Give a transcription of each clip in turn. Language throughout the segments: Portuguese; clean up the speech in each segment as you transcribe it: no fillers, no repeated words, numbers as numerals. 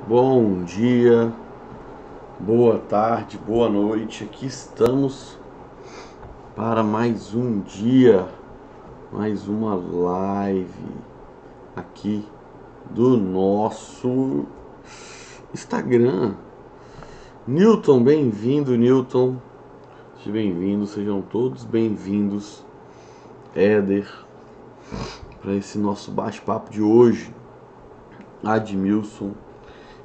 Bom dia, boa tarde, boa noite. Aqui estamos para mais um dia, mais uma live aqui do nosso Instagram. Newton, bem-vindo, Newton. Seja bem-vindo, sejam todos bem-vindos, Éder, para esse nosso bate-papo de hoje. Admilson.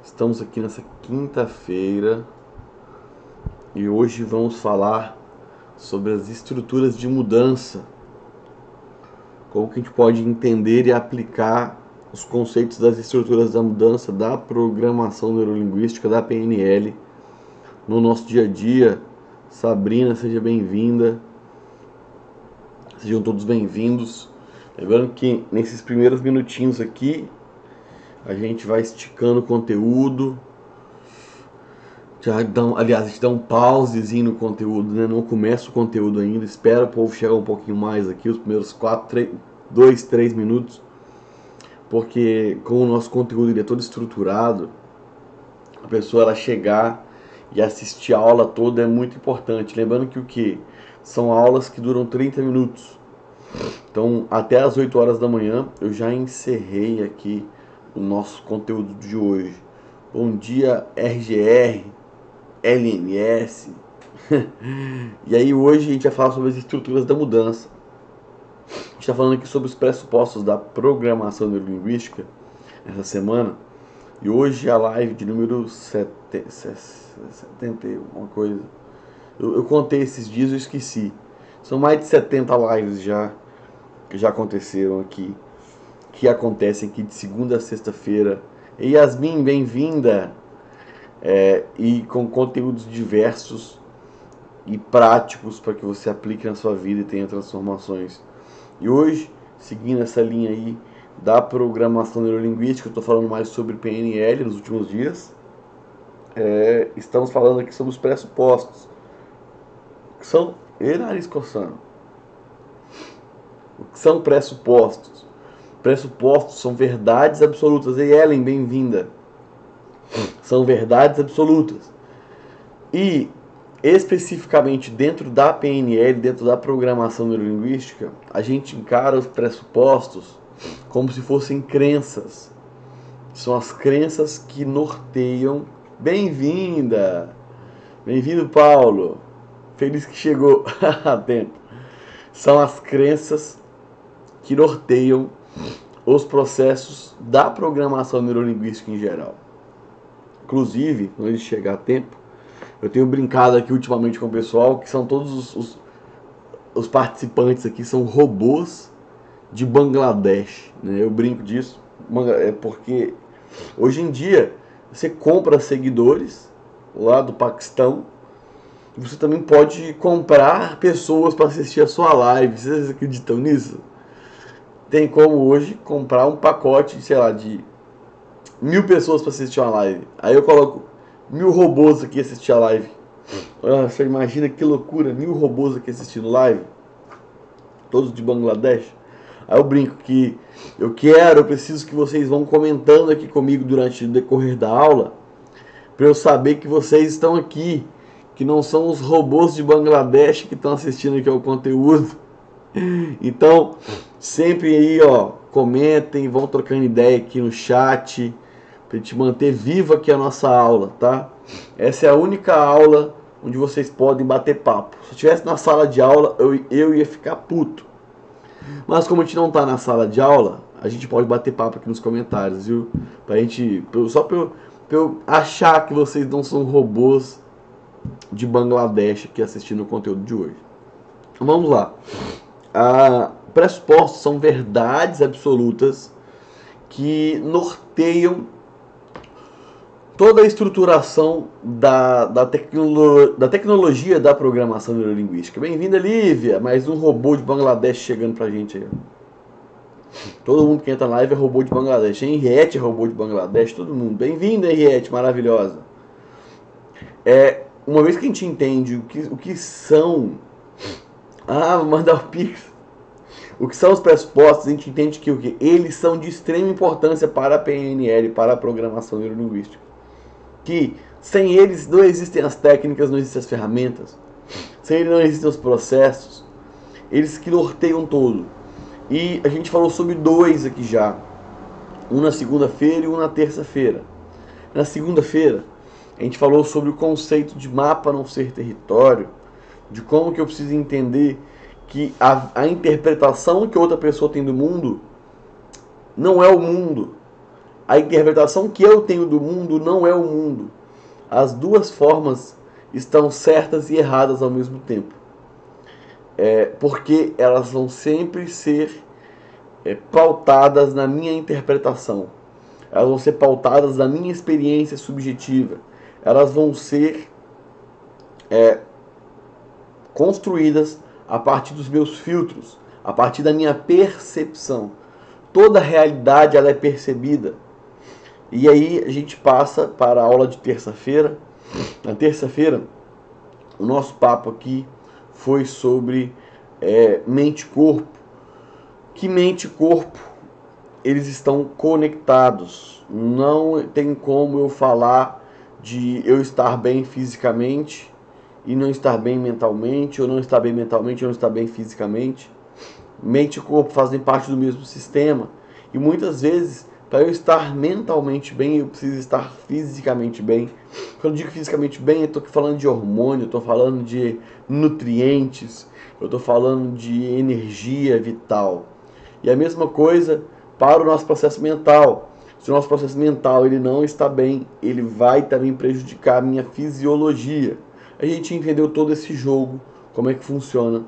Estamos aqui nessa quinta-feira e hoje vamos falar sobre as estruturas de mudança. Como que a gente pode entender e aplicar os conceitos das estruturas da mudança, da programação neurolinguística, da PNL no nosso dia a dia. Sabrina, seja bem-vinda. Sejam todos bem-vindos. Lembrando que nesses primeiros minutinhos aqui a gente vai esticando o conteúdo. Aliás, a gente dá um pausezinho no conteúdo, né? Não começa o conteúdo ainda. Espera o povo chegar um pouquinho mais aqui, os primeiros 2, 3 minutos. Porque como o nosso conteúdo ele é todo estruturado, a pessoa ela chegar e assistir a aula toda é muito importante. Lembrando que o que? São aulas que duram 30 minutos. Então, até as 8 horas da manhã, eu já encerrei aqui o nosso conteúdo de hoje. Bom dia, RGR, LMS. E aí hoje a gente vai falar sobre as estruturas da mudança. A gente está falando aqui sobre os pressupostos da programação neurolinguística essa semana. E hoje é a live de número 70, uma coisa. Eu contei esses dias e eu esqueci. São mais de 70 lives já que já aconteceram aqui, que acontecem aqui de segunda a sexta-feira. E Yasmin, bem-vinda! E com conteúdos diversos e práticos para que você aplique na sua vida e tenha transformações. E hoje, seguindo essa linha aí da programação neurolinguística, eu estou falando mais sobre PNL nos últimos dias. Estamos falando aqui sobre os pressupostos, que são nariz coçando. O que são pressupostos? Pressupostos são verdades absolutas. E Ellen, bem-vinda. São verdades absolutas. E especificamente dentro da PNL, dentro da programação neurolinguística, a gente encara os pressupostos como se fossem crenças. São as crenças que norteiam. Bem-vinda! Bem-vindo, Paulo! Feliz que chegou a tempo. São as crenças que norteiam os processos da programação neurolinguística em geral. Inclusive, quando ele chegar a tempo, eu tenho brincado aqui ultimamente com o pessoal que são todos os participantes aqui são robôs de Bangladesh, né? Eu brinco disso, porque hoje em dia você compra seguidores lá do Paquistão e você também pode comprar pessoas para assistir a sua live. Vocês acreditam nisso? Tem como hoje comprar um pacote, sei lá, de 1000 pessoas para assistir uma live. Aí eu coloco 1000 robôs aqui assistir a live. Você imagina que loucura, 1000 robôs aqui assistindo live, todos de Bangladesh. Aí eu brinco que eu preciso que vocês vão comentando aqui comigo durante o decorrer da aula, para eu saber que vocês estão aqui, que não são os robôs de Bangladesh que estão assistindo aqui ao conteúdo. Então, sempre aí, ó, comentem, vão trocando ideia aqui no chat, pra gente manter viva aqui a nossa aula, tá? Essa é a única aula onde vocês podem bater papo. Se eu estivesse na sala de aula, eu ia ficar puto. Mas como a gente não tá na sala de aula, a gente pode bater papo aqui nos comentários, viu? Só pra eu achar que vocês não são robôs de Bangladesh aqui assistindo o conteúdo de hoje. Então, vamos lá. Pressupostos são verdades absolutas que norteiam toda a estruturação da tecnologia da programação neurolinguística. Bem-vinda, Lívia! Mais um robô de Bangladesh chegando pra gente aí. Todo mundo que entra na live é robô de Bangladesh. Henriette é robô de Bangladesh, todo mundo. Bem-vinda, Henriette, maravilhosa. Uma vez que a gente entende o que são... vou mandar o Pix. O que são os pressupostos? A gente entende que o quê? Eles são de extrema importância para a PNL, para a programação neurolinguística. Que sem eles não existem as técnicas, não existem as ferramentas, sem eles não existem os processos, eles que norteiam todo. E a gente falou sobre 2 aqui já, um na segunda-feira e um na terça-feira. Na segunda-feira, a gente falou sobre o conceito de mapa não ser território, de como que eu preciso entender que a interpretação que outra pessoa tem do mundo não é o mundo. A interpretação que eu tenho do mundo não é o mundo. As duas formas estão certas e erradas ao mesmo tempo. Porque elas vão sempre ser pautadas na minha interpretação. Elas vão ser pautadas na minha experiência subjetiva. Elas vão ser construídas a partir dos meus filtros, a partir da minha percepção. Toda a realidade ela é percebida. E aí a gente passa para a aula de terça-feira. Na terça-feira, o nosso papo aqui foi sobre mente e corpo. Que mente e corpo, eles estão conectados. Não tem como eu falar de eu estar bem fisicamente e não estar bem mentalmente, ou não estar bem mentalmente e não estar bem fisicamente. Mente e corpo fazem parte do mesmo sistema. E muitas vezes, para eu estar mentalmente bem, eu preciso estar fisicamente bem. Quando eu digo fisicamente bem, eu estou falando de hormônio, eu estou falando de nutrientes, eu estou falando de energia vital. E a mesma coisa para o nosso processo mental. Se o nosso processo mental ele não está bem, ele vai também prejudicar a minha fisiologia. A gente entendeu todo esse jogo, como é que funciona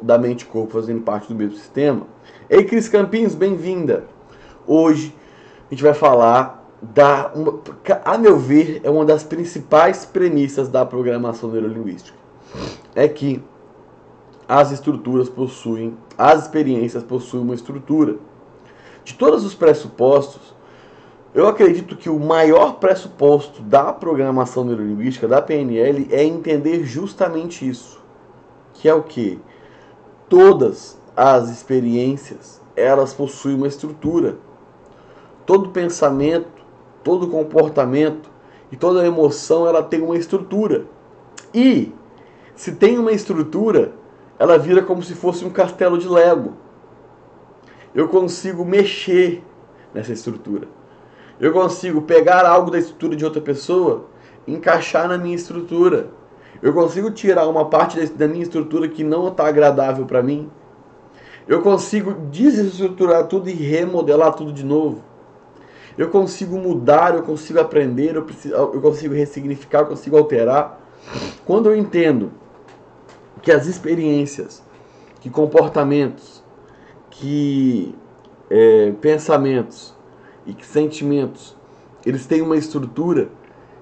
da mente e corpo fazendo parte do mesmo sistema. Ei, Cris Campinhos, bem-vinda! Hoje a gente vai falar a meu ver, é uma das principais premissas da programação neurolinguística. É que as estruturas possuem, as experiências possuem uma estrutura. De todos os pressupostos, eu acredito que o maior pressuposto da programação neurolinguística, da PNL, é entender justamente isso. Que é o quê? Todas as experiências, elas possuem uma estrutura. Todo pensamento, todo comportamento e toda emoção, ela tem uma estrutura. E, se tem uma estrutura, ela vira como se fosse um castelo de Lego. Eu consigo mexer nessa estrutura. Eu consigo pegar algo da estrutura de outra pessoa, encaixar na minha estrutura. Eu consigo tirar uma parte da minha estrutura que não está agradável para mim. Eu consigo desestruturar tudo e remodelar tudo de novo. Eu consigo mudar, eu consigo aprender, eu consigo ressignificar, eu consigo alterar. Quando eu entendo que as experiências, que comportamentos, que pensamentos e que sentimentos, eles têm uma estrutura,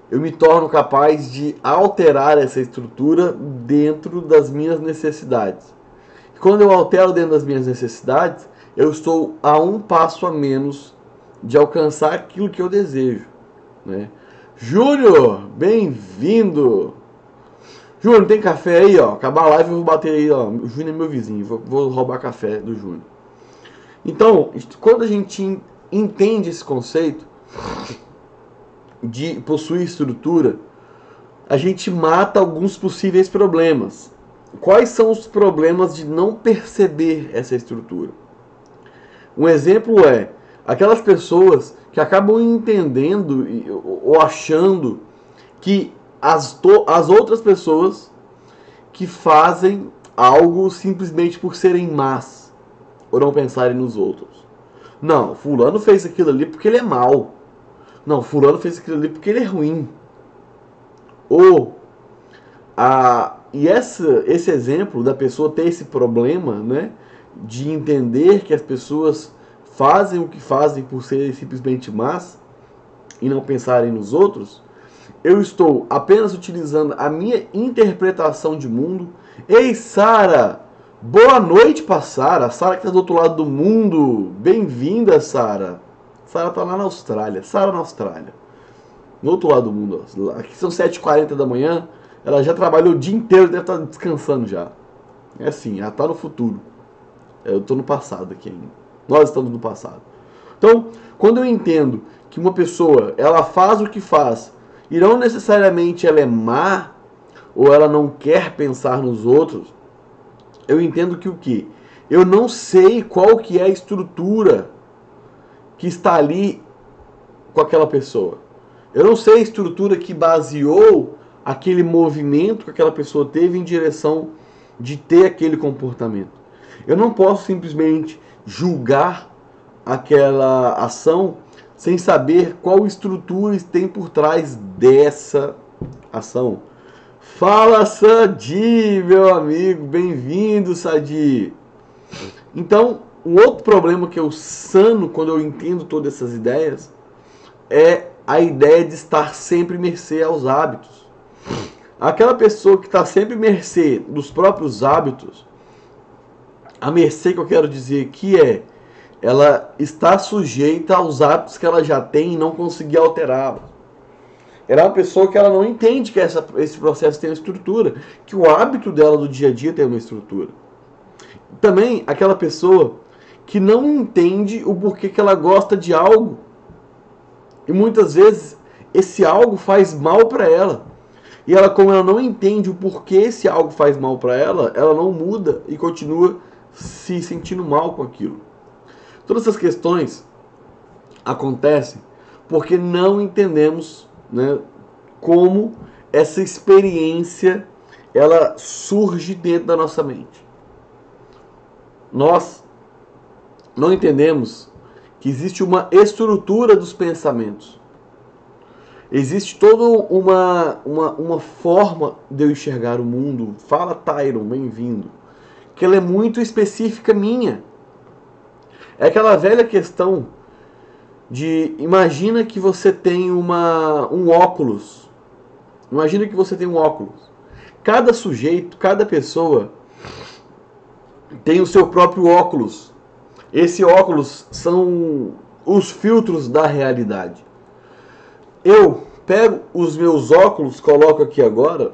eu me torno capaz de alterar essa estrutura dentro das minhas necessidades. E quando eu altero dentro das minhas necessidades, eu estou a um passo a menos de alcançar aquilo que eu desejo, né? Júnior, bem-vindo! Júnior, tem café aí, ó? Acabar a live eu vou bater aí, ó. O Júnior é meu vizinho, vou roubar café do Júnior. Então, quando a gente entende esse conceito de possuir estrutura, a gente mata alguns possíveis problemas. Quais são os problemas de não perceber essa estrutura? Um exemplo é aquelas pessoas que acabam entendendo ou achando que as outras pessoas que fazem algo simplesmente por serem más ou não pensarem nos outros. Não, fulano fez aquilo ali porque ele é mau. Não, fulano fez aquilo ali porque ele é ruim. Esse exemplo da pessoa ter esse problema, né, de entender que as pessoas fazem o que fazem por serem simplesmente más e não pensarem nos outros, eu estou apenas utilizando a minha interpretação de mundo. Ei, Sara! Boa noite para Sara. Sara que está do outro lado do mundo. Bem-vinda, Sara. Sara está lá na Austrália. Sara na Austrália. No outro lado do mundo. Aqui são 7h40 da manhã. Ela já trabalhou o dia inteiro, deve estar descansando já. É assim, ela está no futuro. Eu estou no passado aqui ainda. Nós estamos no passado. Então, quando eu entendo que uma pessoa, ela faz o que faz, e não necessariamente ela é má, ou ela não quer pensar nos outros, eu entendo que o quê? Eu não sei qual que é a estrutura que está ali com aquela pessoa. Eu não sei a estrutura que baseou aquele movimento que aquela pessoa teve em direção de ter aquele comportamento. Eu não posso simplesmente julgar aquela ação sem saber qual estrutura tem por trás dessa ação. Fala, Sadi, meu amigo, bem-vindo, Sadi. Então, um outro problema que eu sano quando eu entendo todas essas ideias é a ideia de estar sempre mercê aos hábitos. Aquela pessoa que está sempre mercê dos próprios hábitos, a mercê que eu quero dizer aqui é, ela está sujeita aos hábitos que ela já tem e não conseguir alterá-los. Ela é uma pessoa que ela não entende que esse processo tem uma estrutura, que o hábito dela do dia a dia tem uma estrutura. Também aquela pessoa que não entende o porquê que ela gosta de algo. E muitas vezes esse algo faz mal para ela. E ela, como ela não entende o porquê esse algo faz mal para ela, ela não muda e continua se sentindo mal com aquilo. Todas essas questões acontecem porque não entendemos, né, como essa experiência ela surge dentro da nossa mente. Nós não entendemos que existe uma estrutura dos pensamentos. Existe toda uma forma de eu enxergar o mundo. Fala, Tyron, bem-vindo. Que ela é muito específica minha. É aquela velha questão de... Imagina que você tem um óculos. Imagina que você tem um óculos. Cada sujeito, cada pessoa tem o seu próprio óculos. Esse óculos são os filtros da realidade. Eu pego os meus óculos, coloco aqui agora,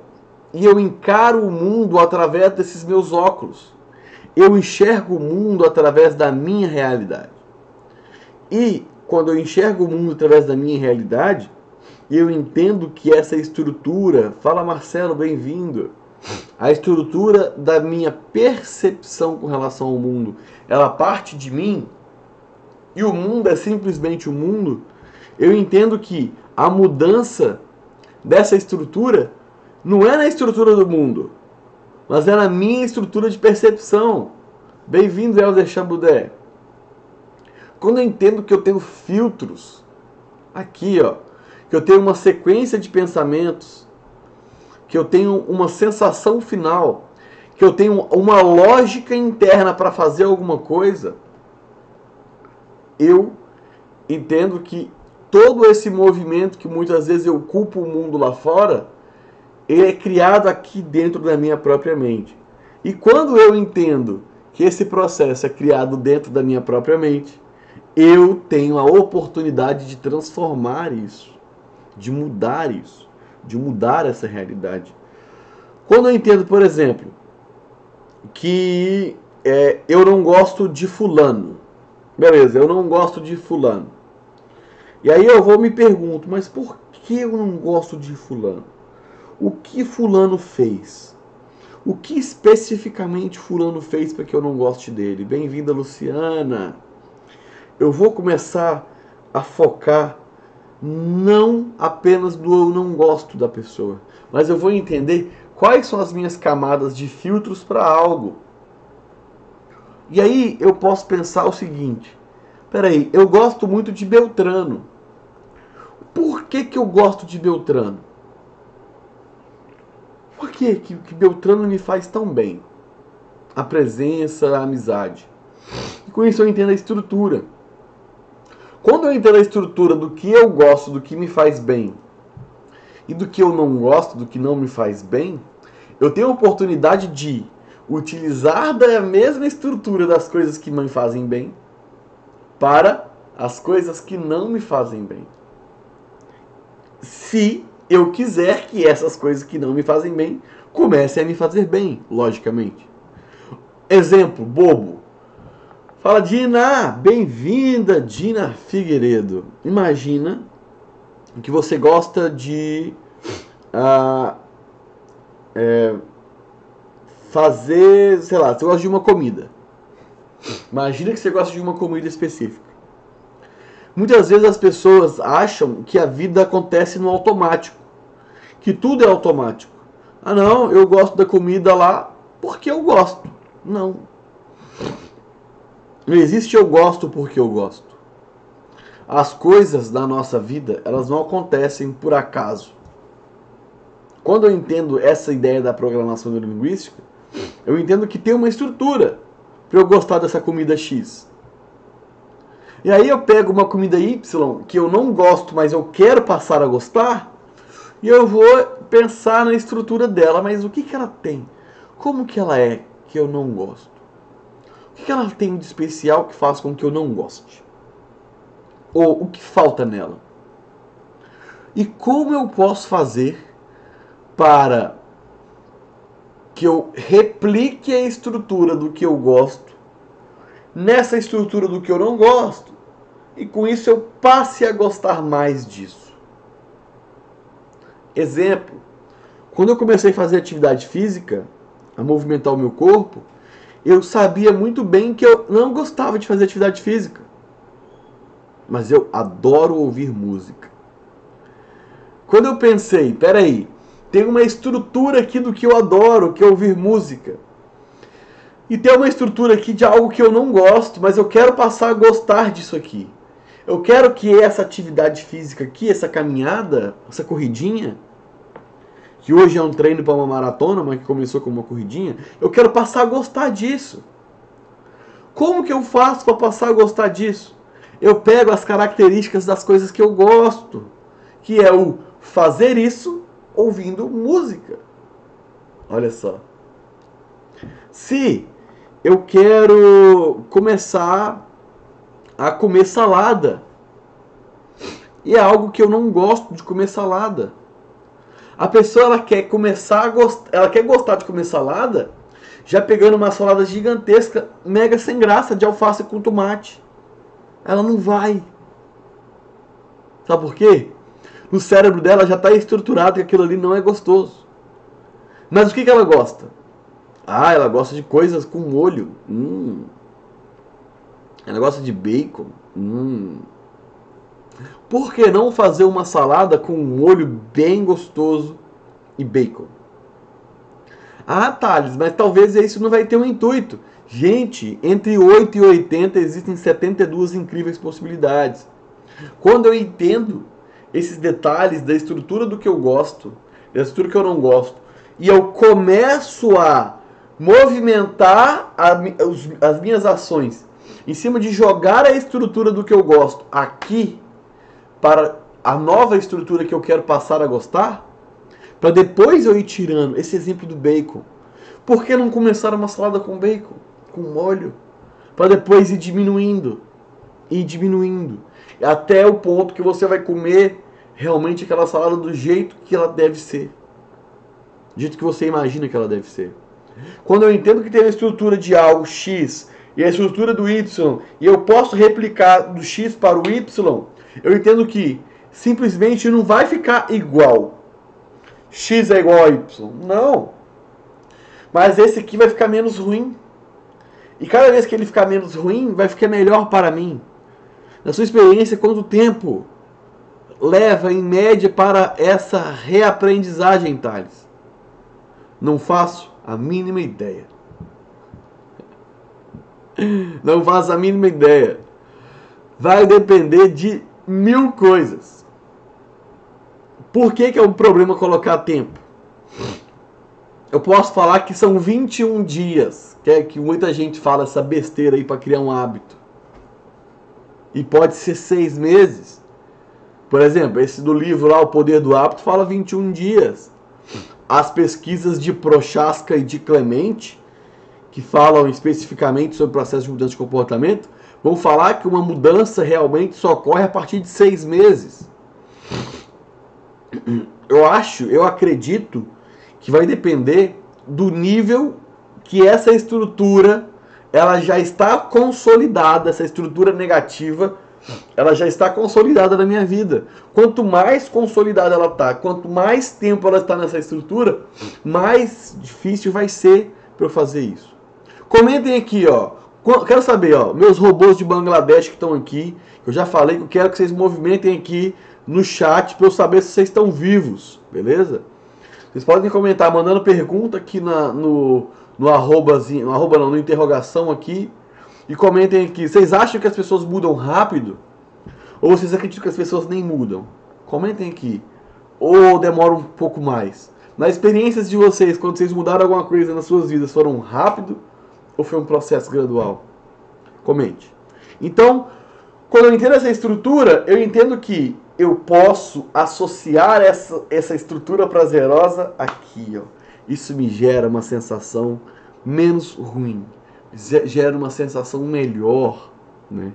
e eu encaro o mundo através desses meus óculos. Eu enxergo o mundo através da minha realidade. E quando eu enxergo o mundo através da minha realidade, eu entendo que essa estrutura, fala Marcelo, bem-vindo, a estrutura da minha percepção com relação ao mundo, ela parte de mim, e o mundo é simplesmente o mundo, eu entendo que a mudança dessa estrutura não é na estrutura do mundo, mas é na minha estrutura de percepção. Bem-vindo, Elder Chambudé. Quando eu entendo que eu tenho filtros, aqui, ó, que eu tenho uma sequência de pensamentos, que eu tenho uma sensação final, que eu tenho uma lógica interna para fazer alguma coisa, eu entendo que todo esse movimento que muitas vezes eu culpo o mundo lá fora, ele é criado aqui dentro da minha própria mente. E quando eu entendo que esse processo é criado dentro da minha própria mente, eu tenho a oportunidade de transformar isso, de mudar isso, de mudar essa realidade. Quando eu entendo, por exemplo, que eu não gosto de fulano, beleza, eu não gosto de fulano. E aí eu vou me pergunto, mas por que eu não gosto de fulano? O que fulano fez? O que especificamente fulano fez para que eu não goste dele? Bem-vinda, Luciana. Eu vou começar a focar não apenas do eu não gosto da pessoa, mas eu vou entender quais são as minhas camadas de filtros para algo. E aí eu posso pensar o seguinte, peraí, eu gosto muito de Beltrano. Por que eu gosto de Beltrano? Por que Beltrano me faz tão bem? A presença, a amizade. E com isso eu entendo a estrutura. Quando eu entendo a estrutura do que eu gosto, do que me faz bem, e do que eu não gosto, do que não me faz bem, eu tenho a oportunidade de utilizar da mesma estrutura das coisas que me fazem bem para as coisas que não me fazem bem. Se eu quiser que essas coisas que não me fazem bem comecem a me fazer bem, logicamente. Exemplo bobo. Fala, Dina! Bem-vinda, Dina Figueiredo. Imagina que você gosta de fazer, sei lá, você gosta de uma comida. Imagina que você gosta de uma comida específica. Muitas vezes as pessoas acham que a vida acontece no automático, que tudo é automático. Ah não, eu gosto da comida lá porque eu gosto. Não. Não existe eu gosto porque eu gosto. As coisas da nossa vida, elas não acontecem por acaso. Quando eu entendo essa ideia da programação neurolinguística, eu entendo que tem uma estrutura para eu gostar dessa comida X. E aí eu pego uma comida Y que eu não gosto, mas eu quero passar a gostar, e eu vou pensar na estrutura dela, mas o que ela tem? Como que ela é que eu não gosto? O que ela tem de especial que faz com que eu não goste? Ou o que falta nela? E como eu posso fazer para que eu replique a estrutura do que eu gosto nessa estrutura do que eu não gosto, e com isso eu passe a gostar mais disso? Exemplo, quando eu comecei a fazer atividade física, a movimentar o meu corpo, eu sabia muito bem que eu não gostava de fazer atividade física, mas eu adoro ouvir música. Quando eu pensei, peraí, tem uma estrutura aqui do que eu adoro, que é ouvir música, e tem uma estrutura aqui de algo que eu não gosto, mas eu quero passar a gostar disso aqui. Eu quero que essa atividade física aqui, essa caminhada, essa corridinha, que hoje é um treino para uma maratona, mas que começou como uma corridinha, eu quero passar a gostar disso. Como que eu faço para passar a gostar disso? Eu pego as características das coisas que eu gosto, que é o fazer isso ouvindo música. Olha só. Se eu quero começar a comer salada, e é algo que eu não gosto de comer salada. A pessoa ela quer começar a ela quer gostar de comer salada, já pegando uma salada gigantesca, mega sem graça, de alface com tomate. Ela não vai. Sabe por quê? No cérebro dela já está estruturado que aquilo ali não é gostoso. Mas o que ela gosta? Ah, ela gosta de coisas com molho. Ela gosta de bacon. Por que não fazer uma salada com um molho bem gostoso e bacon? Ah, Thales, mas talvez isso não vai ter um intuito. Gente, entre 8 e 80 existem 72 incríveis possibilidades. Quando eu entendo esses detalhes da estrutura do que eu gosto, da estrutura que eu não gosto, e eu começo a movimentar as minhas ações em cima de jogar a estrutura do que eu gosto aqui para a nova estrutura que eu quero passar a gostar, para depois eu ir tirando esse exemplo do bacon. Por que não começar uma salada com bacon, com molho, para depois ir diminuindo, até o ponto que você vai comer realmente aquela salada do jeito que ela deve ser, do jeito que você imagina que ela deve ser. Quando eu entendo que tem a estrutura de algo X e a estrutura do Y, e eu posso replicar do X para o Y, eu entendo que simplesmente não vai ficar igual. X é igual a Y. Não. Mas esse aqui vai ficar menos ruim. E cada vez que ele ficar menos ruim, vai ficar melhor para mim. Na sua experiência, quanto tempo leva, em média, para essa reaprendizagem, Thales? Não faço a mínima ideia. Não faço a mínima ideia. Vai depender de 1000 coisas. Por que é um problema colocar tempo? Eu posso falar que são 21 dias, que é que muita gente fala essa besteira aí para criar um hábito. E pode ser 6 meses. Por exemplo, esse do livro lá, O Poder do Hábito, fala 21 dias. As pesquisas de Prochaska e de Clemente, que falam especificamente sobre o processo de mudança de comportamento, vão falar que uma mudança realmente só ocorre a partir de 6 meses. Eu acredito que vai depender do nível que essa estrutura ela já está consolidada, essa estrutura negativa, ela já está consolidada na minha vida. Quanto mais consolidada ela está, quanto mais tempo ela está nessa estrutura, mais difícil vai ser para eu fazer isso. Comentem aqui, ó. Quero saber, ó, meus robôs de Bangladesh que estão aqui, eu já falei que eu quero que vocês movimentem aqui no chat para eu saber se vocês estão vivos, beleza? Vocês podem comentar mandando pergunta aqui no arrobazinho, no arroba não, no interrogação aqui. E comentem aqui, vocês acham que as pessoas mudam rápido? Ou vocês acreditam que as pessoas nem mudam? Comentem aqui. Ou demora um pouco mais? Nas experiências de vocês, quando vocês mudaram alguma coisa nas suas vidas, foram rápido? Ou foi um processo gradual? Comente. Então, quando eu entendo essa estrutura, eu entendo que eu posso associar essa estrutura prazerosa aqui, ó. Isso me gera uma sensação menos ruim. Gera uma sensação melhor, né?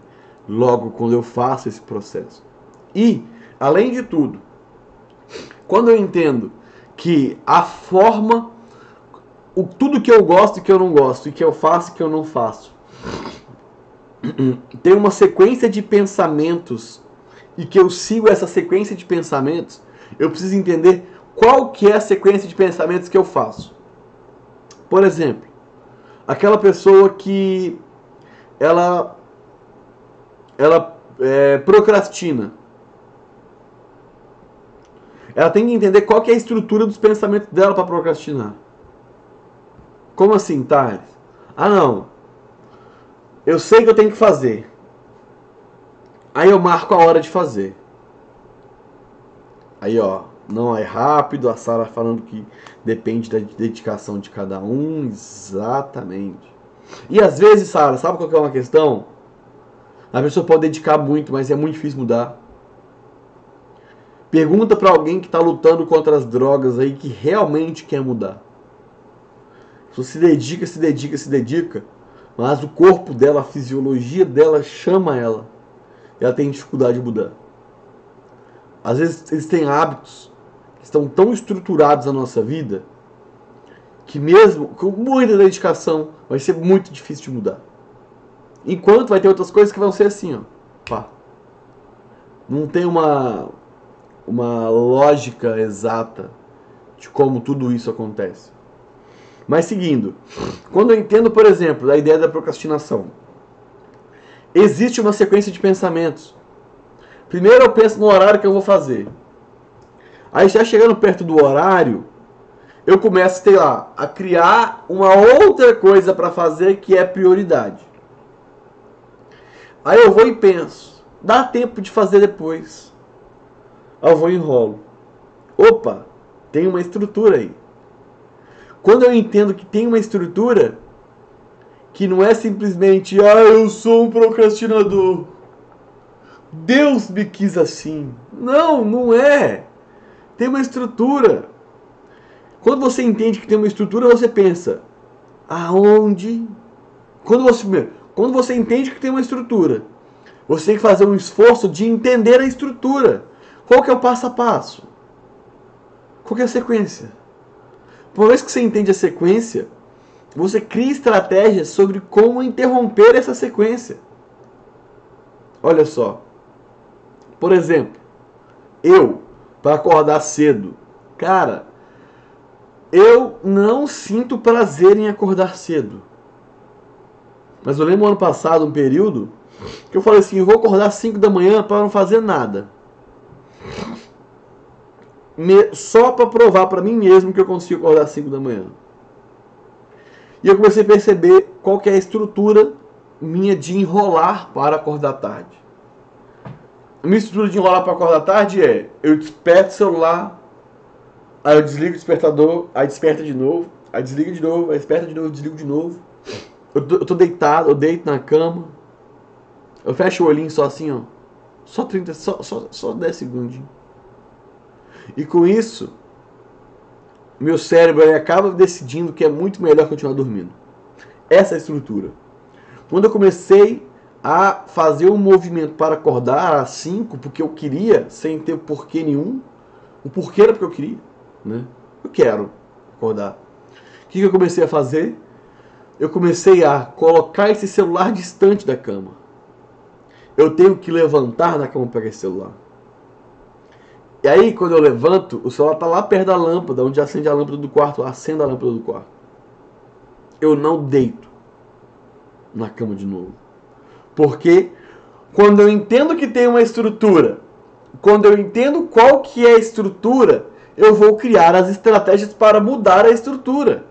Logo quando eu faço esse processo. E, além de tudo, quando eu entendo que a forma, tudo que eu gosto e que eu não gosto, e que eu faço e que eu não faço, tem uma sequência de pensamentos, e que eu sigo essa sequência de pensamentos, eu preciso entender qual que é a sequência de pensamentos que eu faço. Por exemplo, aquela pessoa que ela procrastina. Ela tem que entender qual que é a estrutura dos pensamentos dela para procrastinar. Como assim, Thales? Ah, não. Eu sei que eu tenho que fazer. Aí eu marco a hora de fazer. Aí, ó, não é rápido. A Sara falando que depende da dedicação de cada um. Exatamente. E às vezes, Sara, sabe qual que é uma questão? A pessoa pode dedicar muito, mas é muito difícil mudar. Pergunta para alguém que está lutando contra as drogas aí, que realmente quer mudar. Se se dedica, mas o corpo dela, a fisiologia dela chama ela. E ela tem dificuldade de mudar. Às vezes eles têm hábitos que estão tão estruturados na nossa vida que mesmo com muita dedicação vai ser muito difícil de mudar. Enquanto vai ter outras coisas que vão ser assim, ó. Pá. Não tem uma lógica exata de como tudo isso acontece. Mas seguindo, quando eu entendo, por exemplo, a ideia da procrastinação, existe uma sequência de pensamentos. Primeiro eu penso no horário que eu vou fazer. Aí já chegando perto do horário, eu começo, sei lá, a criar uma outra coisa para fazer que é prioridade. Aí eu vou e penso, dá tempo de fazer depois. Aí eu vou e enrolo. Opa, tem uma estrutura aí. Quando eu entendo que tem uma estrutura, que não é simplesmente, eu sou um procrastinador, Deus me quis assim. Não, não é. Tem uma estrutura. Quando você entende que tem uma estrutura, você pensa, aonde? Quando você entende que tem uma estrutura, você tem que fazer um esforço de entender a estrutura. Qual que é o passo a passo? Qual que é a sequência? Uma vez que você entende a sequência, você cria estratégias sobre como interromper essa sequência. Olha só. Por exemplo, para acordar cedo, cara, eu não sinto prazer em acordar cedo. Mas eu lembro ano passado, um período, que eu falei assim, eu vou acordar às 5 da manhã para não fazer nada. Só para provar para mim mesmo que eu consigo acordar às 5 da manhã. E eu comecei a perceber qual que é a estrutura minha de enrolar para acordar tarde. A minha estrutura de enrolar para acordar tarde é, eu desperto o celular, aí eu desligo o despertador, aí desperta de novo, aí desliga de novo, aí desperta de novo, desligo de novo. Eu tô deitado, eu deito na cama, eu fecho o olhinho só assim, ó, só 10 segundinhos. E com isso, meu cérebro acaba decidindo que é muito melhor continuar dormindo. Essa é a estrutura. Quando eu comecei a fazer um movimento para acordar às 5, porque eu queria, sem ter porquê nenhum, o porquê era porque eu queria, né? Eu quero acordar. O que eu comecei a fazer? eu comecei a colocar esse celular distante da cama. Eu tenho que levantar da cama para pegar esse celular. E aí, quando eu levanto, o celular está lá perto da lâmpada, onde acende a lâmpada do quarto, acende a lâmpada do quarto. Eu não deito na cama de novo. Porque quando eu entendo que tem uma estrutura, quando eu entendo qual que é a estrutura, eu vou criar as estratégias para mudar a estrutura.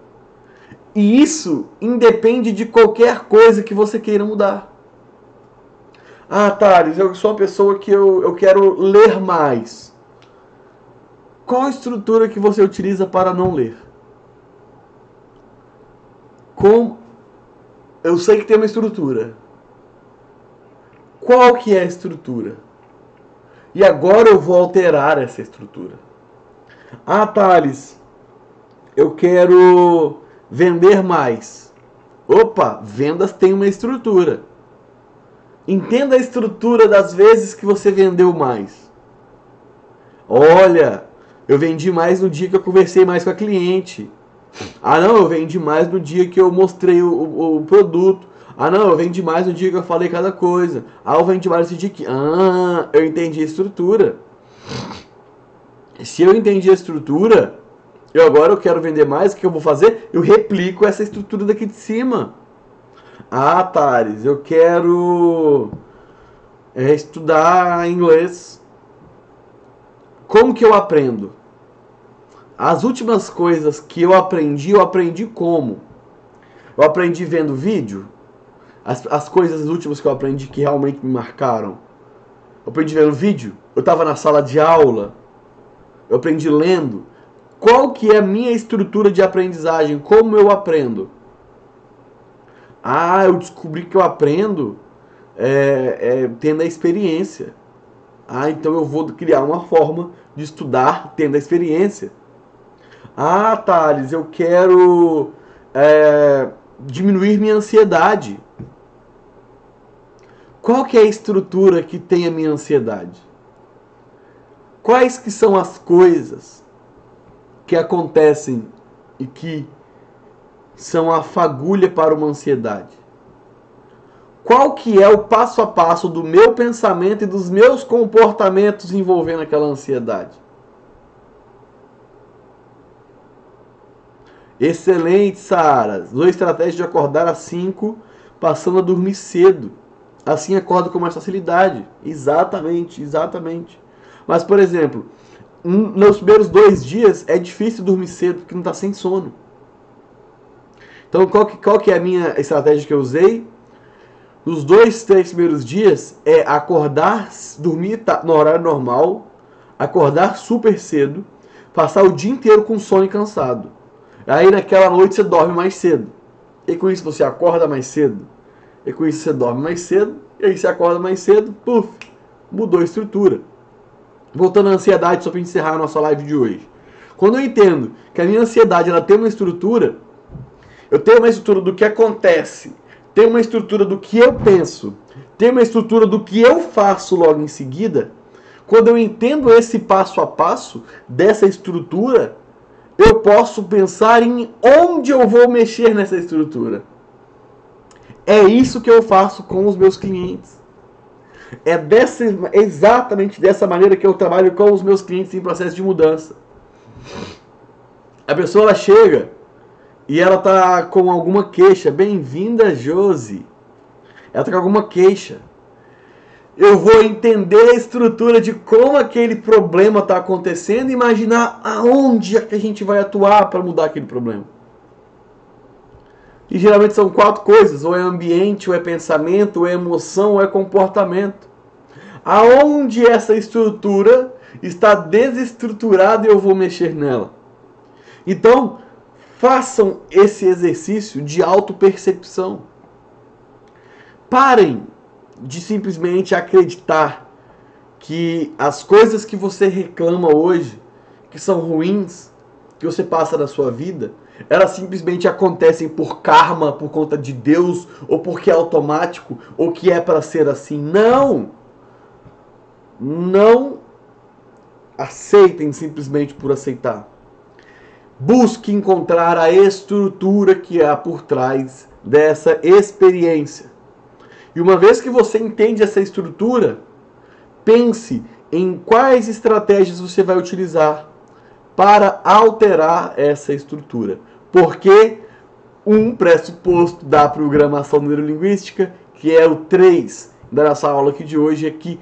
E isso independe de qualquer coisa que você queira mudar. Ah, Thales, eu sou uma pessoa que eu quero ler mais. Qual a estrutura que você utiliza para não ler? Eu sei que tem uma estrutura. Qual que é a estrutura? E agora eu vou alterar essa estrutura. Ah, Thales, eu quero vender mais. Opa, vendas tem uma estrutura. Entenda a estrutura das vezes que você vendeu mais. Olha, eu vendi mais no dia que eu conversei mais com a cliente. Ah, não, eu vendi mais no dia que eu mostrei o produto. Ah, não, eu vendi mais no dia que eu falei cada coisa. Ah, eu vendi mais no dia que... Ah, eu entendi a estrutura. Se eu entendi a estrutura, agora eu quero vender mais, o que eu vou fazer? Eu replico essa estrutura daqui de cima. Ah, Thales, eu quero estudar inglês. Como que eu aprendo? As últimas coisas que eu aprendi como? Eu aprendi vendo vídeo. As coisas últimas que eu aprendi que realmente me marcaram. Eu aprendi vendo vídeo. Eu estava na sala de aula. Eu aprendi lendo. Qual que é a minha estrutura de aprendizagem? Como eu aprendo? Ah, eu descobri que eu aprendo tendo a experiência. Ah, então eu vou criar uma forma de estudar tendo a experiência. Ah, Thales, eu quero diminuir minha ansiedade. Qual que é a estrutura que tem a minha ansiedade? Quais que são as coisas que acontecem e que são a fagulha para uma ansiedade? Qual que é o passo a passo do meu pensamento e dos meus comportamentos envolvendo aquela ansiedade? Excelente, Sara. Sua estratégia de acordar às 5, passando a dormir cedo. Assim acordo com mais facilidade. Exatamente, exatamente. Mas, por exemplo, nos primeiros 2 dias é difícil dormir cedo porque não está sem sono. Então, qual que é a minha estratégia que eu usei? Nos 2, 3 primeiros dias é acordar, dormir no horário normal, acordar super cedo, passar o dia inteiro com sono e cansado. Aí naquela noite você dorme mais cedo. E com isso você acorda mais cedo. E com isso você dorme mais cedo. E aí você acorda mais cedo. Puf, mudou a estrutura. Voltando à ansiedade, só para encerrar a nossa live de hoje. Quando eu entendo que a minha ansiedade ela tem uma estrutura, eu tenho uma estrutura do que acontece, tem uma estrutura do que eu penso, tem uma estrutura do que eu faço logo em seguida. Quando eu entendo esse passo a passo dessa estrutura, eu posso pensar em onde eu vou mexer nessa estrutura. É isso que eu faço com os meus clientes. É exatamente dessa maneira que eu trabalho com os meus clientes em processo de mudança. A pessoa ela chega e ela está com alguma queixa. Bem-vinda, Josi. Ela está com alguma queixa. Eu vou entender a estrutura de como aquele problema está acontecendo e imaginar aonde é que a gente vai atuar para mudar aquele problema. E geralmente são 4 coisas, ou é ambiente, ou é pensamento, ou é emoção, ou é comportamento. Aonde essa estrutura está desestruturada e eu vou mexer nela. Então, façam esse exercício de autopercepção. Parem de simplesmente acreditar que as coisas que você reclama hoje, que são ruins, que você passa na sua vida, elas simplesmente acontecem por karma, por conta de Deus, ou porque é automático, ou que é para ser assim. Não! Não aceitem simplesmente por aceitar. Busque encontrar a estrutura que há por trás dessa experiência. E uma vez que você entende essa estrutura, pense em quais estratégias você vai utilizar para alterar essa estrutura. Porque um pressuposto da programação neurolinguística, que é o 3 da nossa aula aqui de hoje, é que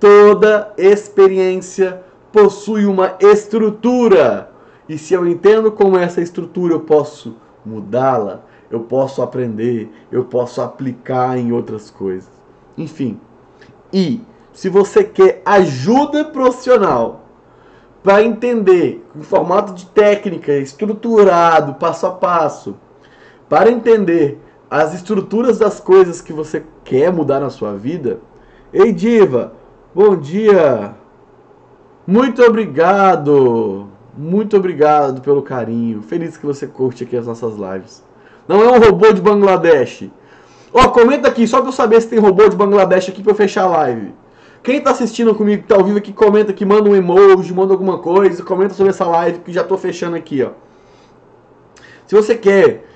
toda experiência possui uma estrutura. E se eu entendo como essa estrutura eu posso mudá-la, eu posso aprender, eu posso aplicar em outras coisas. Enfim. E se você quer ajuda profissional para entender em formato de técnica, estruturado, passo a passo, para entender as estruturas das coisas que você quer mudar na sua vida. Ei, Diva, bom dia. Muito obrigado pelo carinho. Feliz que você curte aqui as nossas lives. Não é um robô de Bangladesh. Ó, comenta aqui, só pra eu saber se tem robô de Bangladesh aqui pra eu fechar a live. Quem tá assistindo comigo, que tá ao vivo aqui, comenta aqui, manda um emoji, manda alguma coisa, comenta sobre essa live que já tô fechando aqui, ó. Se você quer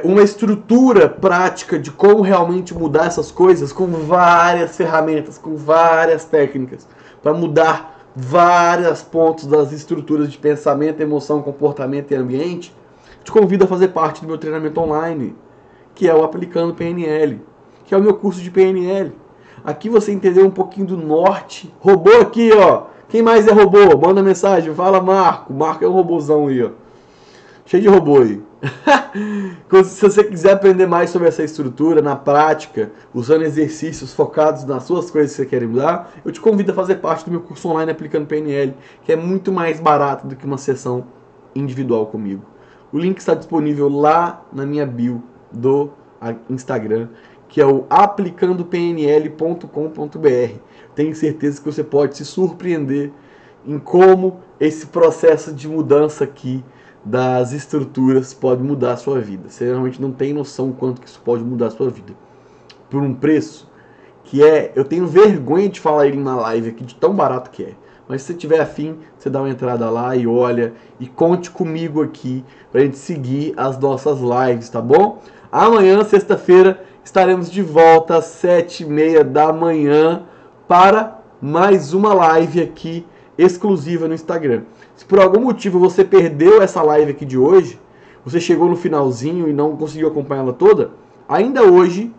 uma estrutura prática de como realmente mudar essas coisas, com várias ferramentas, com várias técnicas, para mudar vários pontos das estruturas de pensamento, emoção, comportamento e ambiente, te convido a fazer parte do meu treinamento online, que é o Aplicando PNL, que é o meu curso de PNL. Aqui você entendeu um pouquinho do norte. Robô aqui, ó. Quem mais é robô? Manda mensagem, fala Marco. Marco é um robôzão aí, ó. Cheio de robô aí. Se você quiser aprender mais sobre essa estrutura na prática, usando exercícios focados nas suas coisas que você quer mudar, eu te convido a fazer parte do meu curso online Aplicando PNL, que é muito mais barato do que uma sessão individual comigo. O link está disponível lá na minha bio do Instagram, que é o aplicandopnl.com.br. Tenho certeza que você pode se surpreender em como esse processo de mudança aqui das estruturas pode mudar a sua vida. Você realmente não tem noção quanto que isso pode mudar a sua vida. Por um preço que eu tenho vergonha de falar ele na live aqui, de tão barato que é. Mas se você tiver afim, você dá uma entrada lá e olha, e conte comigo aqui pra gente seguir as nossas lives, tá bom? Amanhã, sexta-feira, estaremos de volta às 7h30 da manhã para mais uma live aqui exclusiva no Instagram. Se por algum motivo você perdeu essa live aqui de hoje, você chegou no finalzinho e não conseguiu acompanhá-la toda, ainda hoje,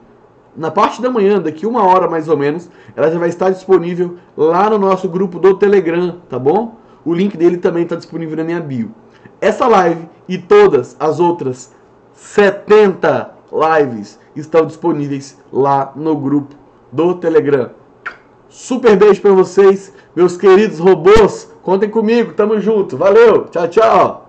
na parte da manhã, daqui 1 hora mais ou menos, ela já vai estar disponível lá no nosso grupo do Telegram, tá bom? O link dele também está disponível na minha bio. Essa live e todas as outras 70 lives estão disponíveis lá no grupo do Telegram. Super beijo para vocês, meus queridos robôs. Contem comigo, tamo junto. Valeu, tchau, tchau.